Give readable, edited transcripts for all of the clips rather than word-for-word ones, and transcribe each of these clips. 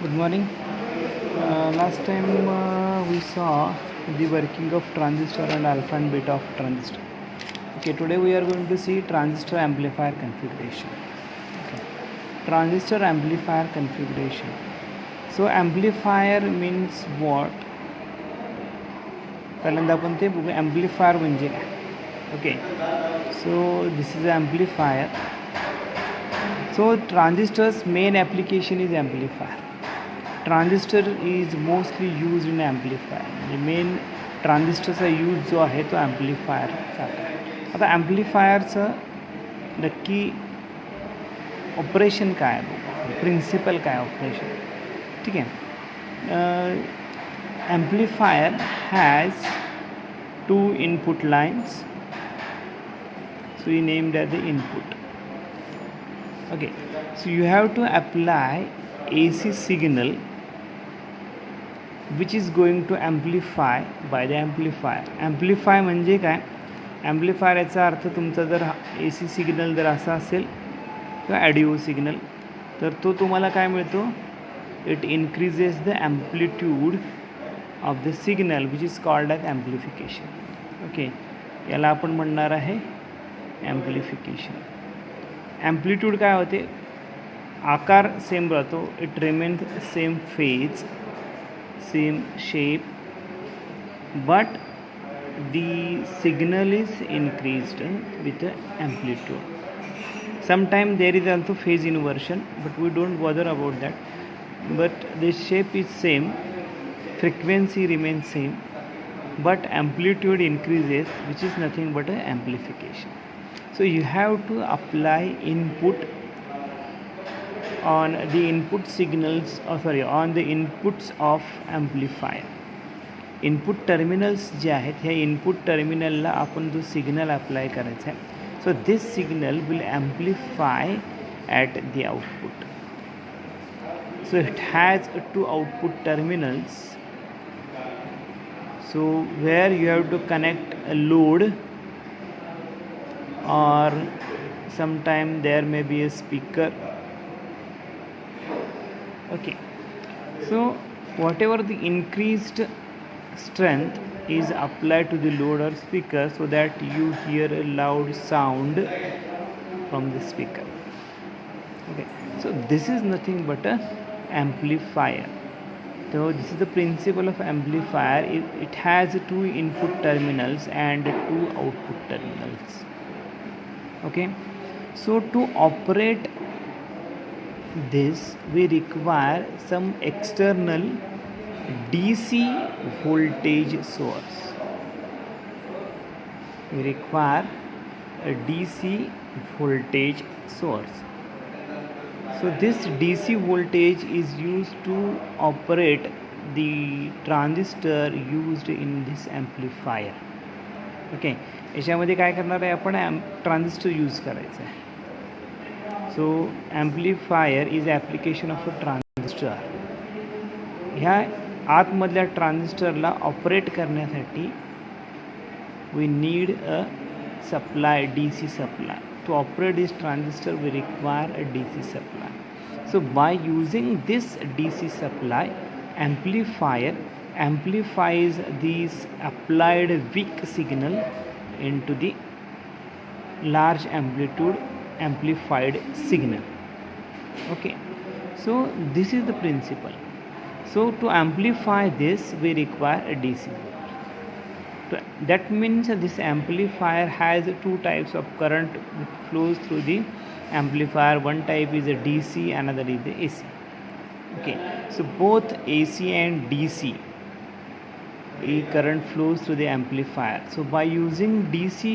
Good morning. Last time we saw the working of transistor and alpha and beta of transistor. Okay, today we are going to see transistor amplifier configuration. Okay. Transistor amplifier configuration. So amplifier means what? पहिल्यांदा आपण ते बघू amplifier म्हणजे काय. Okay. So this is amplifier. So transistor's main application is amplifier. Transistor is mostly use in amplifier, म्हणजे main ट्रान्झिस्टरचा use जो आहे तो ॲम्प्लिफायरचा आहे. आता ॲम्प्लिफायरचं नक्की ऑपरेशन काय आहे, प्रिन्सिपल काय ऑपरेशन, ठीक आहे. Amplifier has two input lines, so you named as the input. Okay, so you have to apply AC signal which is going to amplify by the amplifier. Amplify म्हणजे काय? Amplifier याचा अर्थ तुमचा जर AC signal जर असा असेल किंवा audio signal, तर तो तुम्हाला काय मिळतो? It increases the amplitude of the signal which is called as amplification. Okay, याला आपण म्हणणार आहे ॲम्प्लिफिकेशन. ॲम्प्लिट्यूड काय होते? आकार सेम राहतो, it remains same phase, same shape, but the signal is increased with the amplitude. Sometimes there is also phase inversion, but we don't bother about that. But the shape is same, frequency remains same, but amplitude increases, which is nothing but an amplification. So you have to apply input on the input signals, on the inputs of amplifier. Input terminals जे आहेत ह्या input टर्मिनलला आपण जो signal apply करायचा आहे, so this signal will amplify at the output. So it has two output terminals, so where you have to connect a load or sometime there may be a speaker. Okay, so whatever the increased strength is applied to the load or speaker so that you hear a loud sound from the speaker. Okay, so this is nothing but a amplifier. So this is the principle of amplifier. It has two input terminals and two output terminals. Okay, so to operate this we require some external DC voltage source. We require a DC voltage source. So this DC voltage is used to operate the transistor used in this amplifier. Okay, याच्यामध्ये काय करणार आहे आपण? Transistor use करायचं आहे. So amplifier is application of a transistor. ह्या आतमधल्या ट्रान्झिस्टरला ऑपरेट करण्यासाठी we need a supply, DC supply. To operate this transistor we require a DC supply. So by using this DC supply, amplifier amplifies these applied weak signal into the large amplitude amplified signal. Okay, so this is the principle. So to amplify this we require a DC. So that means this amplifier has two types of current which flows through the amplifier. One type is a DC, another is the AC. Okay, so both AC and DC current flows through the amplifier. So by using DC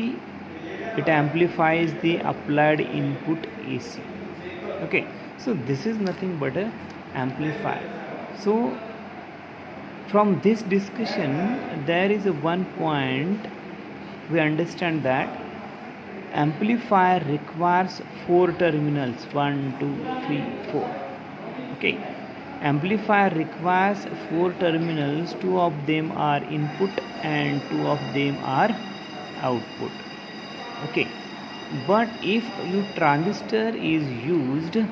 it amplifies the applied input AC. Okay, so this is nothing but a amplifier. So from this discussion there is a one point we understand that amplifier requires 4 terminals, 1 2 3 4. Okay, amplifier requires 4 terminals, 2 of them are input and 2 of them are output. Okay, but if your transistor is used in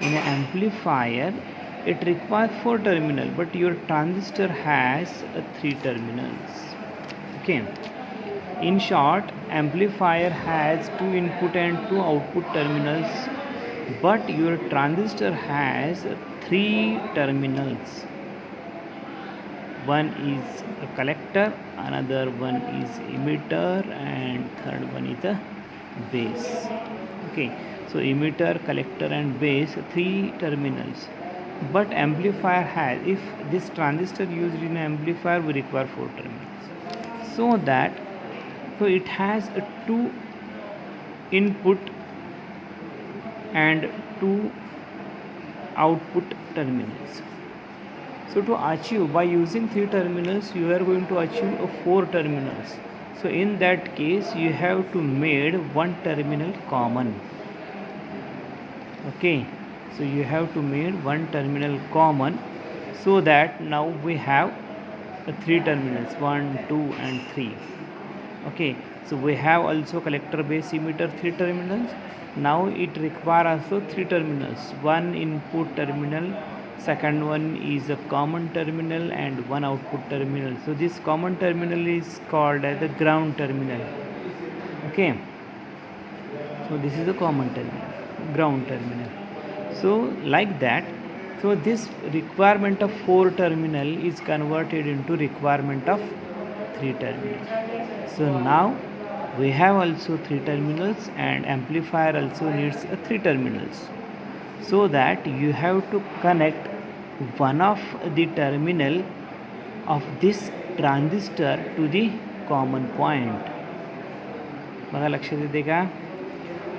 an amplifier, it requires 4 terminal, but your transistor has 3 terminals. Okay, in short, amplifier has 2 input and 2 output terminals, but your transistor has 3 terminals. One is a collector, another one is emitter, and third one is the base. Okay, so emitter, collector and base, 3 terminals, but amplifier has, if this transistor used in amplifier, we require 4 terminals. So it has a 2 input and 2 output terminals. So to achieve, by using 3 terminals, you are going to achieve 4 terminals. So in that case, you have to made 1 terminal common. Okay, so you have to made 1 terminal common, so that now we have 3 terminals, 1, 2 and 3. Okay, so we have also collector, base, emitter, 3 terminals. Now it require also 3 terminals, 1 input terminal, second one is a common terminal, and 1 output terminal. So this common terminal is called as the ground terminal. Okay, so this is the common terminal, ground terminal. So like that, so this requirement of 4 terminal is converted into requirement of 3 terminal. So now we have also 3 terminals, and amplifier also needs 3 terminals, so that you have to connect one of the terminal of this transistor to the common point. बघा, लक्षात येते का?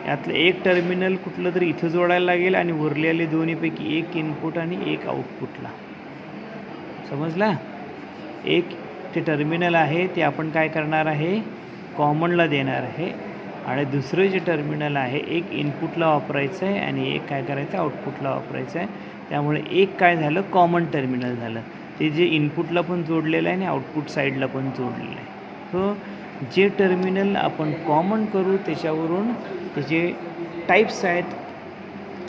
यातलं एक terminal कुठलं तरी इथं जोडायला लागेल, आणि उरलेले दोन्हीपैकी एक इनपुट आणि एक आउटपुटला. समजला? एक ते टर्मिनल आहे ते आपण काय करणार आहे, कॉमनला देणार आहे, आणि दुसरं जे टर्मिनल आहे एक इनपुटला वापरायचं आहे आणि एक काय करायचं, आउटपुटला वापरायचं आहे. त्यामुळे एक काय झालं, कॉमन टर्मिनल झालं, ते जे इनपुटला पण जोडलेलं आहे आणि आउटपुट साईडला पण जोडलेलं आहे. सो जे टर्मिनल आपण कॉमन करू त्याच्यावरून त्याचे टाईप्स आहेत.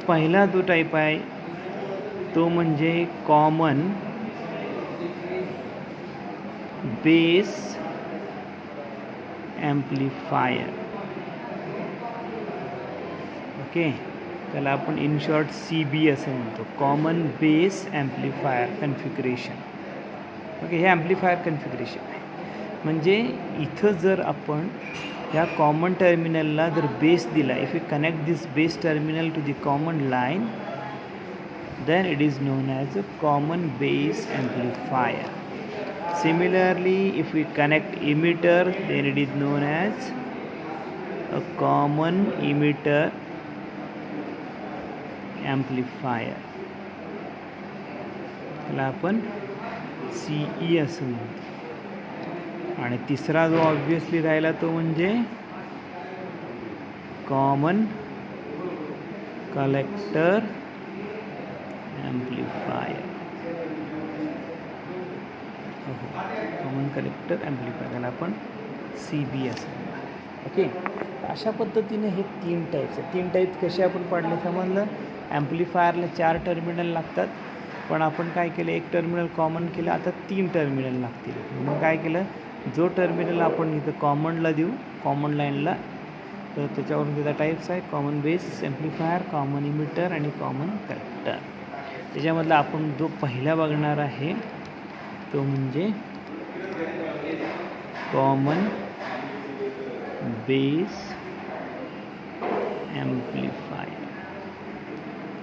पहिला जो टाईप आहे तो म्हणजे कॉमन बेस ॲम्प्लिफायर. ओके, त्याला आपण इन शॉर्ट CB असं म्हणतो, common base amplifier configuration. Okay, हे ॲम्प्लिफायर कन्फिगरेशन आहे. म्हणजे इथं जर आपण ह्या कॉमन टर्मिनलला जर बेस दिला, if you connect this base terminal to the common line, then it is known as a common base amplifier. Similarly, if we connect emitter, then it is known as a common emitter amplifier. त्याला आपण CE असं म्हणतो. आणि तिसरा जो obviously राहिला तो म्हणजे common collector amplifier. Common collector amplifier, त्याला आपण CB असं म्हणतो. ओके, अशा पद्धतीने हे 3 टाईप्स आहेत. 3 टाईप कसे आपण पाडले समजलं. ॲम्प्लिफायरला 4 टर्मिनल लागतात, पण आपण काय केलं, एक टर्मिनल कॉमन केलं, आता 3 टर्मिनल लागतील. मग काय केलं, जो टर्मिनल आपण इथं कॉमनला देऊ, कॉमन लाईनला, तर त्याच्यावरून त्याचा टाईप्स आहे common base amplifier, common emitter आणि कॉमन कलेक्टर. त्याच्यामधला आपण जो पहिला बघणार आहे तो म्हणजे कॉमन बेस ॲम्प्लिफायर.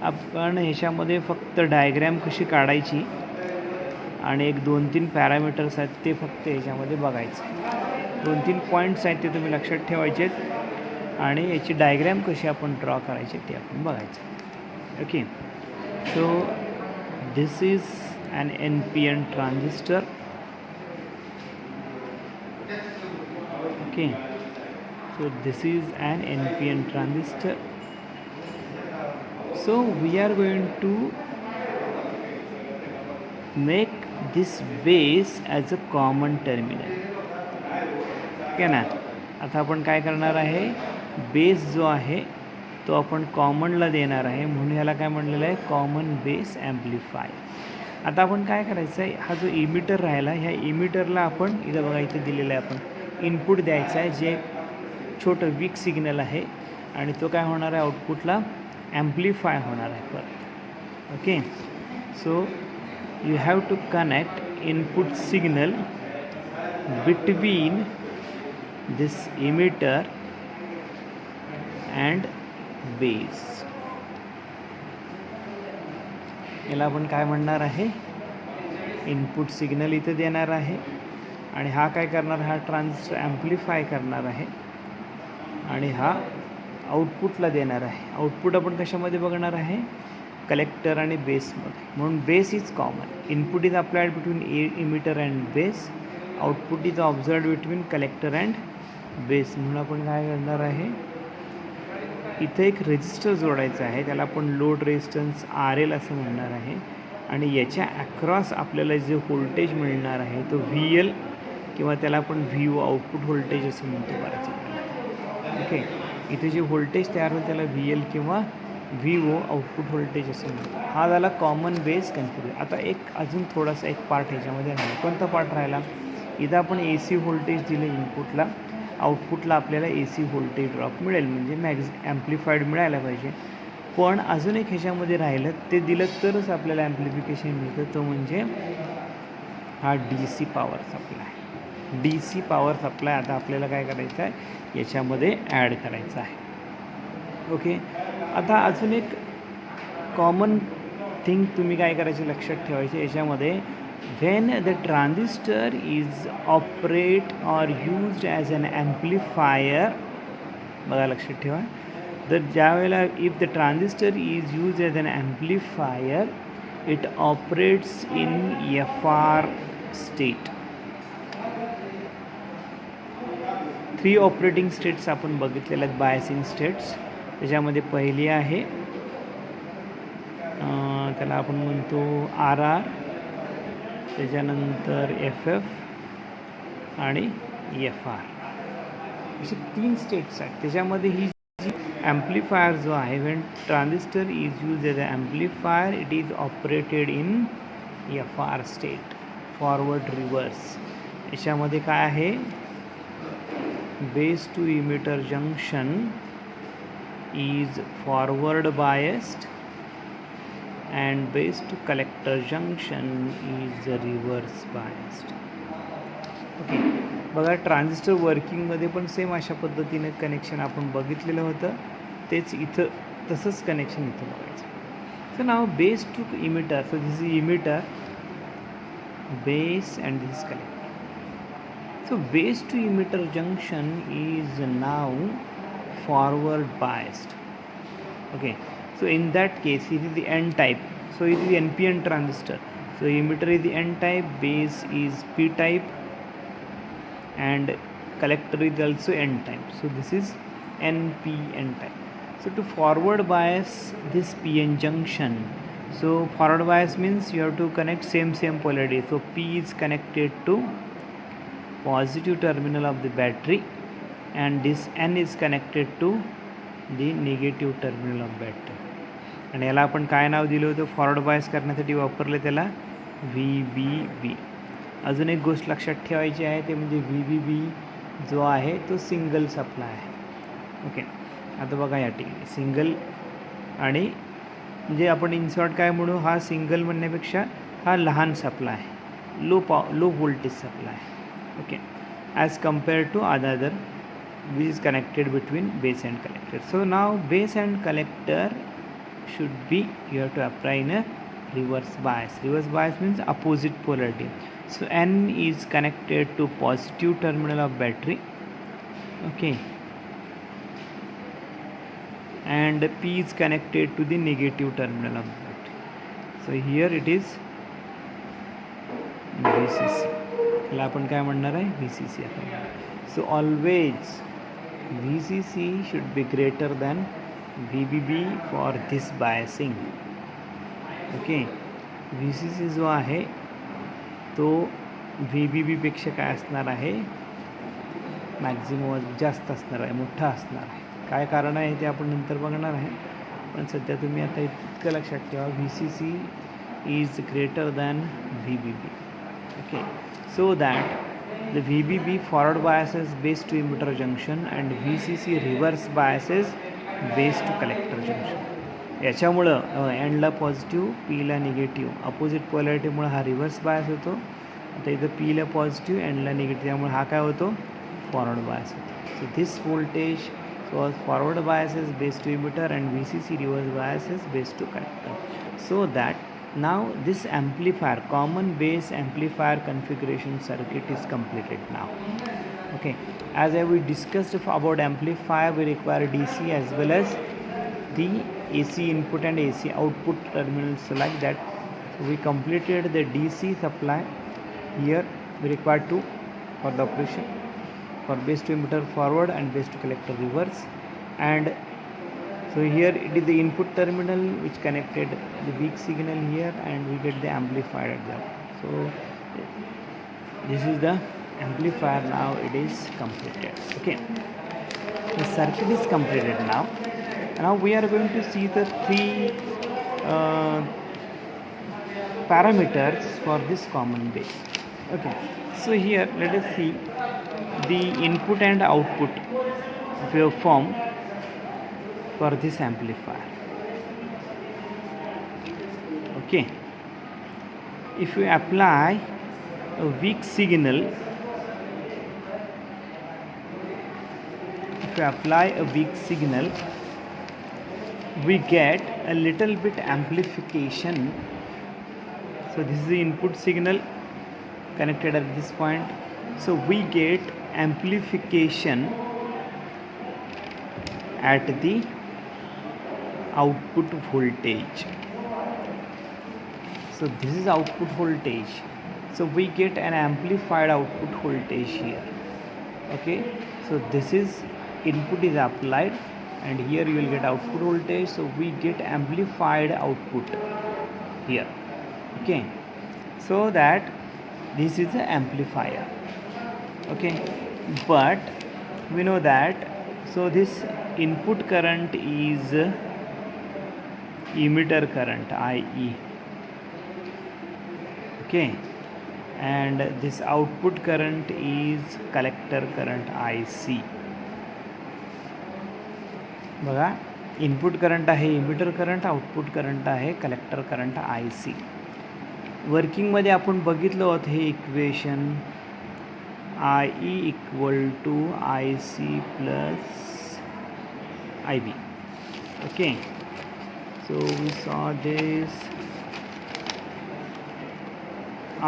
आपण ह्याच्यामध्ये फक्त डायग्रॅम कशी काढायची आणि एक 2-3 पॅरामीटर्स आहेत ते फक्त ह्याच्यामध्ये बघायचे. 2-3 पॉईंट्स आहेत ते तुम्ही लक्षात ठेवायचे आणि याची डायग्रॅम कशी आपण ड्रॉ करायची ते आपण बघायचं. Okay, so this is an NPN transistor. Okay, so this is an NPN transistor. So we are going to make this base as a common terminal. Okay ना, आता आपण काय करणार आहे, बेस जो आहे तो आपण कॉमनला देणार आहे, म्हणून ह्याला काय म्हणलेलं आहे, कॉमन बेस ॲम्प्लिफायर. आता आपण काय करायचं आहे, हा जो इमिटर राहिला, ह्या इमिटरला आपण इथं बघा इथे दिलेलं आहे, आपण इनपुट द्यायचं आहे जे छोटं वीक सिग्नल आहे आणि तो काय होणार आहे, आउटपुटला ॲम्प्लिफाय होणार आहे परत. Okay, so you have to connect input signal between this emitter and base. याला आपण काय म्हणणार आहे, इनपुट सिग्नल इथं देणार आहे आणि हा काय करणार, हा ट्रान्झिस्टर ॲम्प्लिफाय करणार आहे आणि हा आउटपुटला देणार आहे. आउटपुट आपण कशामध्ये बघणार आहे, कलेक्टर आणि बेसमध्ये, म्हणून base is common. Input is applied between emitter and base, output is observed between collector and base. म्हणून आपण काय करणार आहे, इथे एक रेजिस्टर जोडायचा आहे, त्याला आपण लोड रेजिस्टन्स RL असं म्हणणार आहे आणि याच्या ॲक्रॉस आपल्याला जे व्होल्टेज मिळणार आहे तो VL किंवा त्याला आपण VO आउटपुट व्होल्टेज असं म्हणतो बऱ्याच वेळेला. ओके, इथे जे व्होल्टेज तयार होईल त्याला VL किंवा VO आउटपुट व्होल्टेज असं म्हणतो. हा झाला कॉमन बेस कन्फ्युजन. आता एक अजून थोडासा एक पार्ट ह्याच्यामध्ये राहिला. कोणता पार्ट राहिला, इथं आपण AC व्होल्टेज दिलं इनपुटला, आउटपुटला आपल्याला AC व्होल्टेज ड्रॉप मिळेल, म्हणजे ॲम्प्लिफाईड मिळायला पाहिजे. पण अजून एक ह्याच्यामध्ये राहिलं, ते दिलं तरच आपल्याला ॲम्प्लिफिकेशन मिळतं, तो म्हणजे हा DC power supply. DC power supply आता आपल्याला काय करायचं आहे, याच्यामध्ये ॲड करायचं आहे. ओके, आता अजून एक कॉमन थिंग तुम्ही काय करायचे लक्षात ठेवायचे याच्यामध्ये, when the transistor is operate or used as an amplifier, बघा लक्षात ठेवा, तर ज्या वेळेला if the transistor is used as an amplifier it operates in FR state. 3 operating states आपण बघितलेल्या आहेत, बायसिंग स्टेट्स. त्याच्यामध्ये पहिली आहे त्याला आपण म्हणतो RR, त्याच्यानंतर FF आणि FR, असे 3 स्टेट्स आहेत. त्याच्यामध्ये ही जी ॲम्प्लिफायर जो आहे, when transistor is use as a amplifier it is operated in FR state, forward reverse. याच्यामध्ये काय आहे, base to emitter junction is forward biased and base to collector junction is reverse biased. Okay, बघा transistor वर्किंगमध्ये पण same अशा पद्धतीने connection आपण बघितलेलं होतं, तेच इथं तसंच कनेक्शन इथं बघायचं. So now base to emitter, so this is emitter, base and this collector. So base to emitter junction is now forward biased. Okay, so in that case it is the N type, so it is the NPN transistor. So emitter is the N type, base is P type and collector is also N type, so this is NPN type. So to forward bias this PN junction, so forward bias means you have to connect same polarity. So P is connected to positive terminal of the battery and this N is connected to the negative terminal of battery. आणि याला आपण काय नाव दिलं होतं, forward bias करण्यासाठी वापरले त्याला VBB. अजून एक गोष्ट लक्षात ठेवायची आहे, ते म्हणजे VBB जो आहे तो सिंगल सप्लाय आहे. ओके, आता बघा या ठिकाणी सिंगल, आणि म्हणजे आपण इन्सर्ट काय म्हणू, हा सिंगल म्हणण्यापेक्षा हा लहान सप्लाय आहे, लो व्होल्टेज सप्लाय आहे. Okay, as compare to other which is connected between base and collector. So now base and collector should be, you have to apply in a reverse bias. Reverse bias means opposite polarity. So N is connected to positive terminal of battery, okay, and P is connected to the negative terminal of battery. So here it is VCC, याला आपण काय म्हणणार आहे, VCC. So always VCC should be greater than VBB for this biasing. Okay, VCC जो आहे तो VBB पेक्षा काय असणार आहे, मॅक्झिमम जास्त असणार आहे, मोठा असणार आहे. काय कारण आहे ते आपण नंतर बघणार आहे, पण सध्या तुम्ही आता इतकं लक्षात ठेवा, VCC is greater than VBB. Okay, so that the VBB forward bias is base to emitter junction and VCC reverse bias is base to collector junction. याच्यामुळं एंडला पॉझिटिव्ह, पीला निगेटिव्ह, अपोजिट पोलॅरिटीमुळे हा रिव्हर्स बायस होतो. आता इथं पीला positive, एंडला negative, त्यामुळे हा काय होतो, फॉरवर्ड बायस होतो. So this voltage forward bias is base to emitter and VCC reverse bias is base to collector. So that now this amplifier, common base amplifier configuration circuit is completed now. Okay, as we discussed about amplifier, we require DC as well as the AC input and AC output terminals like that. So we completed the DC supply. Here we require two for the operation, for base to emitter forward and base to collector reverse. And so here it is the input terminal which connected the weak signal here, and we get the amplifier at that. So this is the amplifier. Now it is completed. Okay, the circuit is completed now. Now we are going to see the three parameters for this common base. Okay, so here let us see the input and output waveform for this amplifier. Okay, if we apply a weak signal, we get a little bit amplification. So this is the input signal connected at this point, so we get amplification at the output voltage. So this is output voltage, so we get an amplified output voltage here. Okay, so this is input is applied and here you will get output voltage, so we get amplified output here. Okay, so that this is the amplifier. Okay, but we know that, so this input current is emitter current IE. Okay, and this output current is collector current IC. बघा, input current आहे emitter current, output current आहे collector current IC. वर्किंगमध्ये आपण बघितलं होतं हे equation, IE equal to IC plus IB. Okay, so we saw this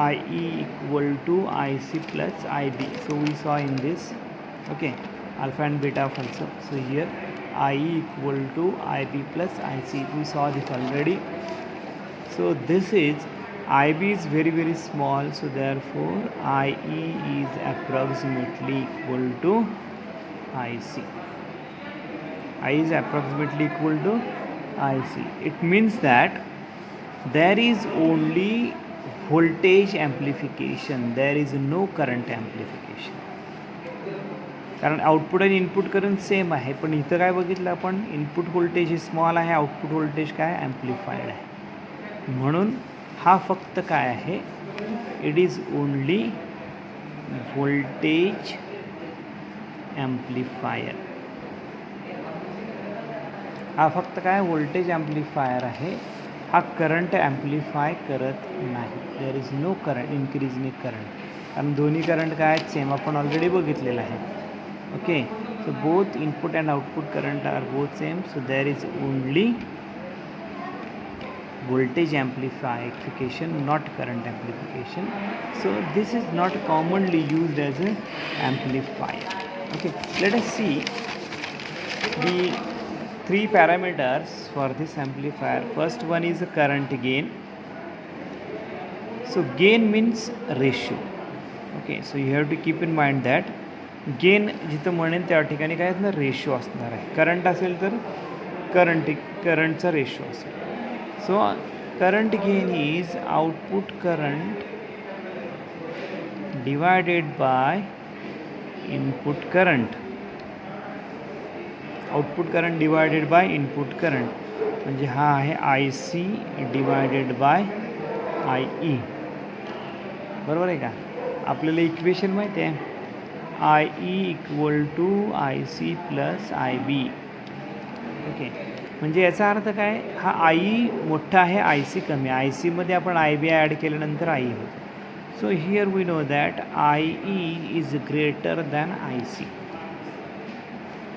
IE equal to IC plus IB. So we saw in this, okay, alpha and beta also. So here IE equal to IB plus IC, we saw this already. So this is IB is very small, so therefore IE is approximately equal to IC. I is approximately equal to IC. It means that there is only voltage amplification, there is no current amplification. कारण output आणि input current same आहे, पण इथं काय बघितलं आपण, input voltage हे small आहे, output voltage काय ॲम्प्लिफाईड आहे. म्हणून हा फक्त काय आहे, it is only voltage amplifier. हा फक्त काय व्होल्टेज ॲम्प्लिफायर आहे, हा करंट ॲम्प्लिफाय करत नाही. There is no current increase in current, कारण दोन्ही करंट काय आहेत सेम, आपण ऑलरेडी बघितलेलं आहे. Okay, so both input and output current are both same, so there is only voltage amplification, not current amplification. So this is not commonly used as an amplifier. Okay, let us see the three parameters for this amplifier. First one is the current gain. So gain means ratio. Okay, so you have to keep in mind that gain जिथं म्हणेन त्या ठिकाणी काय असणार, ratio असणार आहे. Current असेल तर करंटचा रेशो असेल. So current gain is output current divided by input current. Output current divided by input current, म्हणजे हा आहे आय सी डिवायडेड बाय आय ई. बरोबर आहे का? आपल्याला इक्वेशन माहिती आहे, I E equal to I C plus I B. Okay, म्हणजे याचा अर्थ काय, हा आय ई मोठा आहे, आय सी कमी आहे. आय सीमध्ये आपण आय बी ॲड केल्यानंतर आय ई होतो. So here we know that I E is greater than I C.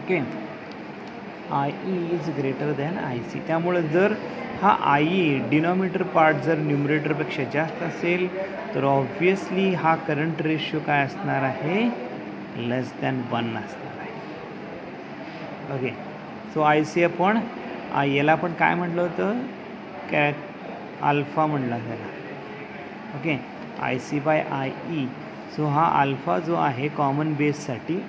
Okay, I E is greater than I C. त्यामुळे जर हा आय ई डिनॉमिनेटर पार्ट जर न्यूमरेटरपेक्षा जास्त असेल तर ऑब्व्हियसली हा करंट रेशिओ काय असणार आहे, लेस दॅन 1 असणार आहे. ओके, सो आय सी आपण याला आपण काय म्हटलं होतं, अल्फा म्हणला त्याला. Okay, I C by I ई. सो हा अल्फा जो आहे कॉमन बेससाठी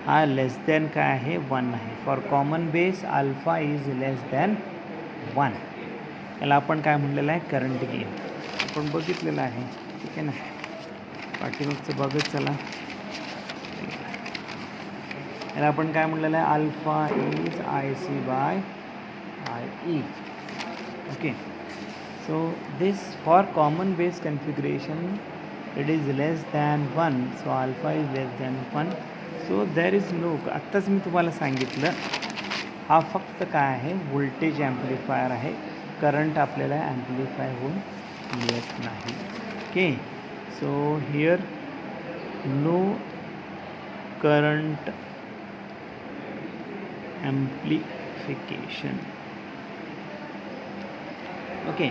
हा लेस दॅन काय आहे, 1 आहे. For common base alpha is less than 1. याला आपण काय म्हणलेलं आहे, करंट गेन. आपण बघितलेलं आहे, ठीक आहे ना, पाठीमागचं बघत चला. याला आपण काय म्हणलेलं आहे, alpha is I C by I E. Okay, so this for common base configuration it is less than 1, so alpha is less than 1. so there is no, आत्ताच मी तुम्हाला सांगितलं, हा फक्त काय आहे, व्होल्टेज ॲम्प्लिफायर आहे. करंट आपल्याला ॲम्प्लिफाय होऊन मिळत नाही. Okay, so here no current amplification. Okay,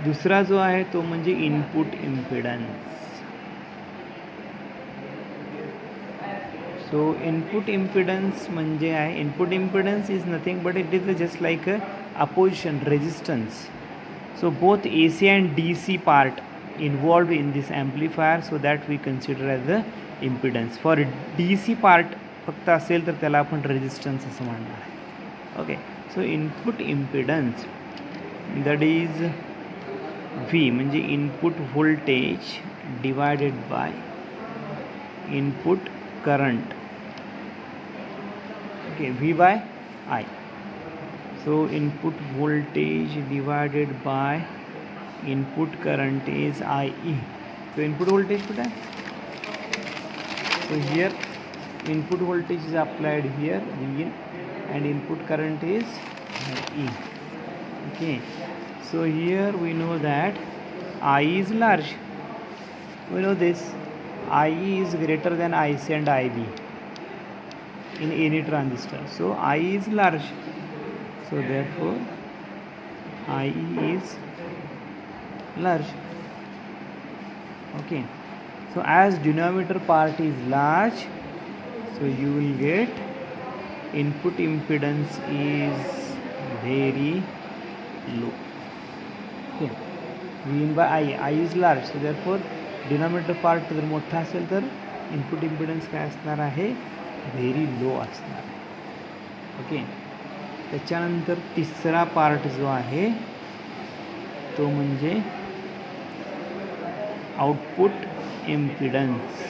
दुसरा जो आहे तो म्हणजे input impedance. So input impedance म्हणजे आहे, input impedance is nothing but it is just like a opposition resistance. So both A C and D C part involved in this amplifier, so that we consider as a impedance. For D C part फक्त असेल तर त्याला आपण resistance असं म्हणणार आहे. Okay, so input impedance that is V म्हणजे input voltage divided by input current. Okay, V by I. So input voltage divided by input current is I E. So input voltage कुठे आहे, so here input voltage is applied here V in and input current is E. Okay, so here we know that I is large. We know this, IE is greater than IC and IB in any transistor. So I is large. So therefore IE is large. Okay, so as denominator part is large, so you will get input impedance is very low. Okay, V in by I is large, so therefore denominator part जर मोठा असेल तर input impedance काय असणार आहे, very low असणार आहे. Okay, त्याच्यानंतर तिसरा पार्ट जो आहे तो म्हणजे आउटपुट इम्पिडन्स.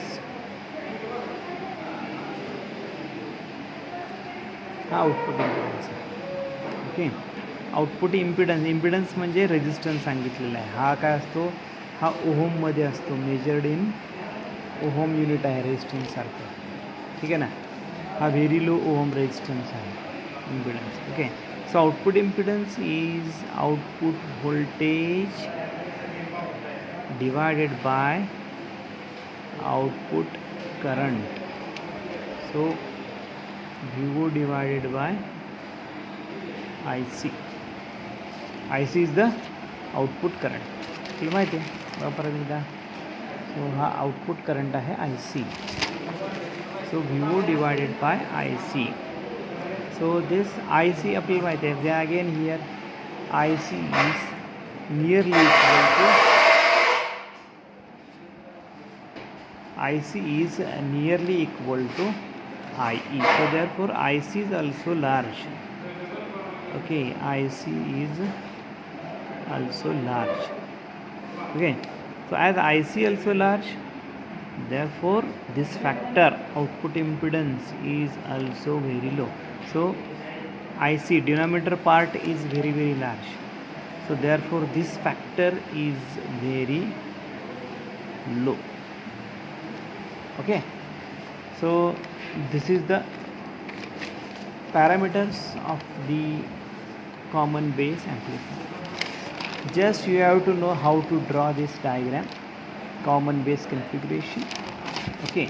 हा आउटपुट इम्पिडन्स आहे. ओके, आउटपुट इम्पिडन्स म्हणजे रेजिस्टन्स सांगितलेला आहे. हा काय असतो, हा ओहममध्ये असतो, मेजर्ड इन ओहम युनिट आहे रेजिस्टन्ससारखं. ठीक आहे ना, हा व्हेरी लो ओहम रेजिस्टन्स आहे impedance. Okay, so output impedance is output voltage divided by output current. So VO divided by IC. IC is the output current. तुला माहिती आहे बघा परत एकदा. सो हा आउटपुट करंट आहे IC. So VO divided by IC. So this IC आपल्याला माहिती आहे. then again here IC is nearly equal to IE. So therefore IC is also large. Okay, IC is also large. Okay, so as IC also large, therefore this factor output impedance is also very low. So IC denominator part is very large, so therefore this factor is very low. Okay, so this is the parameters of the common base amplifier. Just you have to know how to draw this diagram, common base configuration. Okay,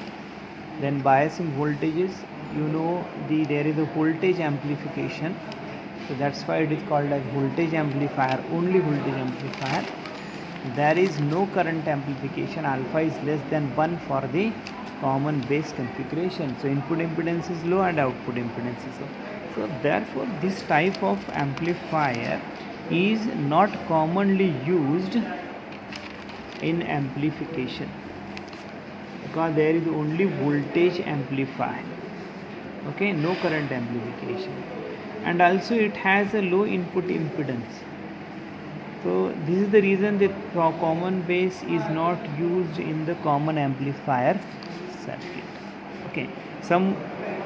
then biasing voltages, you know, there is a voltage amplification, so that's why it is called as voltage amplifier, only voltage amplifier. There is no current amplification, alpha is less than 1 for the common base configuration, so input impedance is low and output impedance is low. So therefore this type of amplifier is not commonly used in amplification, because there is only voltage amplifier. Okay, no current amplification, and also it has a low input impedance. So this is the reason that common base is not used in the common amplifier circuit. Okay,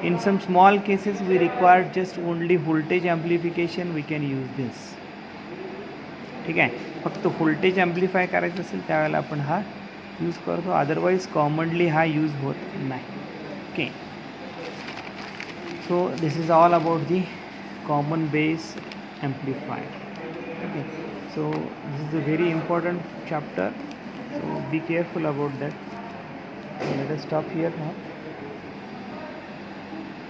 in some small cases we require just only voltage amplification, we can use this. ठीक आहे, फक्त voltage ॲम्प्लिफाय करायचं असेल त्यावेळेला आपण हा use करतो, otherwise commonly हा यूज होत नाही. Okay, so this is all about the common base amplifier. Okay, so this is a very important chapter, so be careful about that. So let us stop here now.